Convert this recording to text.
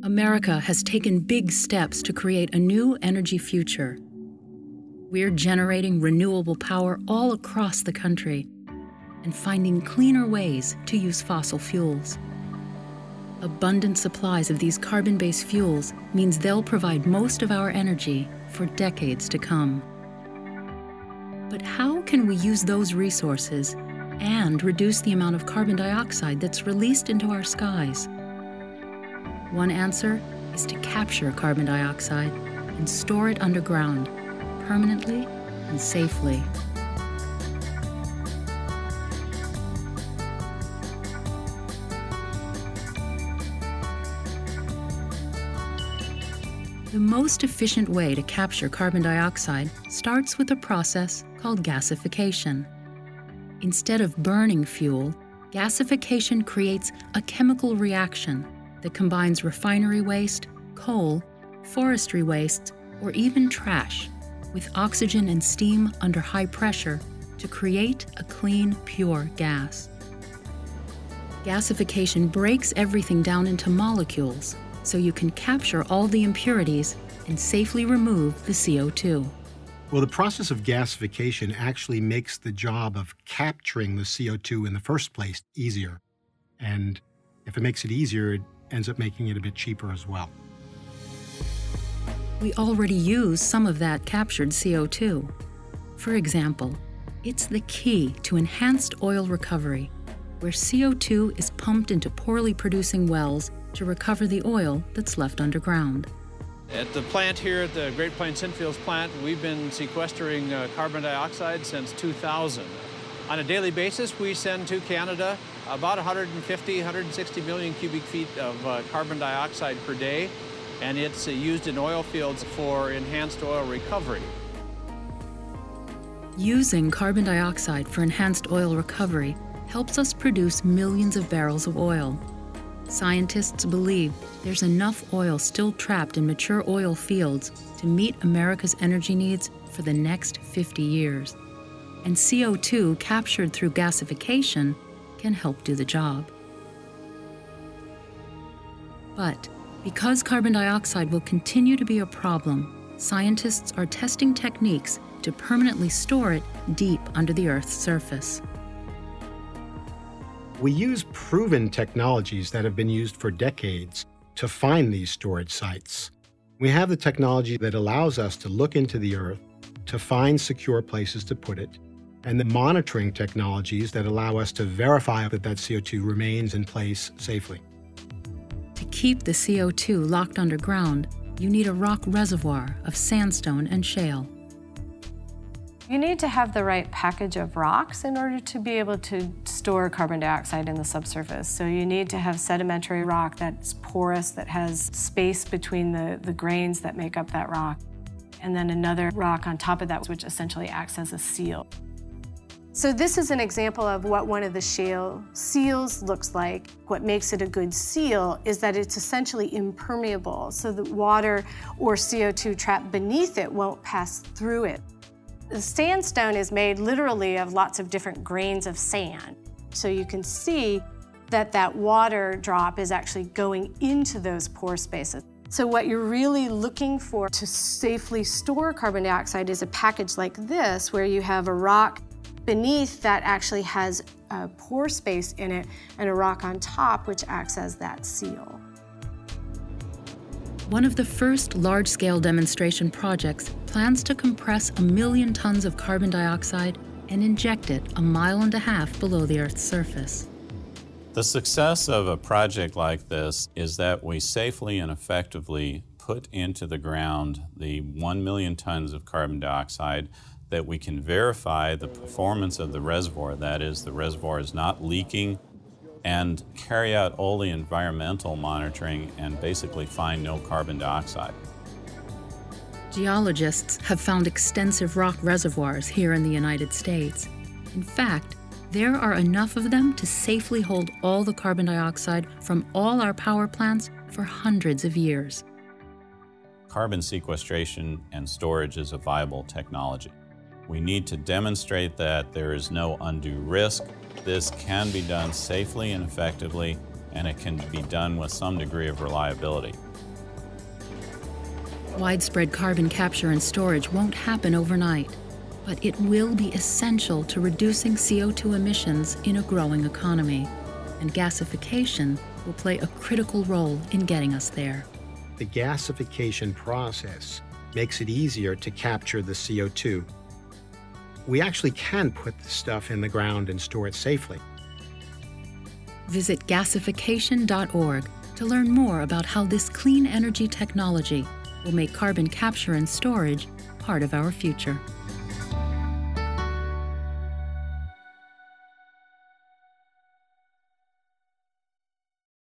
America has taken big steps to create a new energy future. We're generating renewable power all across the country and finding cleaner ways to use fossil fuels. Abundant supplies of these carbon-based fuels means they'll provide most of our energy for decades to come. But how can we use those resources and reduce the amount of carbon dioxide that's released into our skies? One answer is to capture carbon dioxide and store it underground, permanently and safely. The most efficient way to capture carbon dioxide starts with a process called gasification. Instead of burning fuel, gasification creates a chemical reaction that combines refinery waste, coal, forestry wastes, or even trash with oxygen and steam under high pressure to create a clean, pure gas. Gasification breaks everything down into molecules so you can capture all the impurities and safely remove the CO2. Well, the process of gasification actually makes the job of capturing the CO2 in the first place easier. And if it makes it easier, it ends up making it a bit cheaper as well. We already use some of that captured CO2. For example, it's the key to enhanced oil recovery, where CO2 is pumped into poorly producing wells to recover the oil that's left underground. At the plant here at the Great Plains Synfuels plant, we've been sequestering carbon dioxide since 2000. On a daily basis, we send to Canada about 150, 160 million cubic feet of carbon dioxide per day, and it's used in oil fields for enhanced oil recovery. Using carbon dioxide for enhanced oil recovery helps us produce millions of barrels of oil. Scientists believe there's enough oil still trapped in mature oil fields to meet America's energy needs for the next 50 years. And CO2 captured through gasification can help do the job. But because carbon dioxide will continue to be a problem, scientists are testing techniques to permanently store it deep under the Earth's surface. We use proven technologies that have been used for decades to find these storage sites. We have the technology that allows us to look into the Earth to find secure places to put it, and the monitoring technologies that allow us to verify that that CO2 remains in place safely. To keep the CO2 locked underground, you need a rock reservoir of sandstone and shale. You need to have the right package of rocks in order to be able to store carbon dioxide in the subsurface. So you need to have sedimentary rock that's porous, that has space between the grains that make up that rock, and then another rock on top of that, which essentially acts as a seal. So this is an example of what one of the shale seals looks like. What makes it a good seal is that it's essentially impermeable, so that water or CO2 trapped beneath it won't pass through it. The sandstone is made literally of lots of different grains of sand. So you can see that that water drop is actually going into those pore spaces. So what you're really looking for to safely store carbon dioxide is a package like this, where you have a rock beneath that actually has a pore space in it, and a rock on top which acts as that seal. One of the first large-scale demonstration projects plans to compress 1 million tons of carbon dioxide and inject it 1.5 miles below the Earth's surface. The success of a project like this is that we safely and effectively put into the ground the 1 million tons of carbon dioxide, that we can verify the performance of the reservoir, that is, the reservoir is not leaking, and carry out all the environmental monitoring and basically find no carbon dioxide. Geologists have found extensive rock reservoirs here in the United States. In fact, there are enough of them to safely hold all the carbon dioxide from all our power plants for hundreds of years. Carbon sequestration and storage is a viable technology. We need to demonstrate that there is no undue risk. This can be done safely and effectively, and it can be done with some degree of reliability. Widespread carbon capture and storage won't happen overnight, but it will be essential to reducing CO2 emissions in a growing economy, and gasification will play a critical role in getting us there. The gasification process makes it easier to capture the CO2. We actually can put the stuff in the ground and store it safely. Visit gasification.org to learn more about how this clean energy technology will make carbon capture and storage part of our future.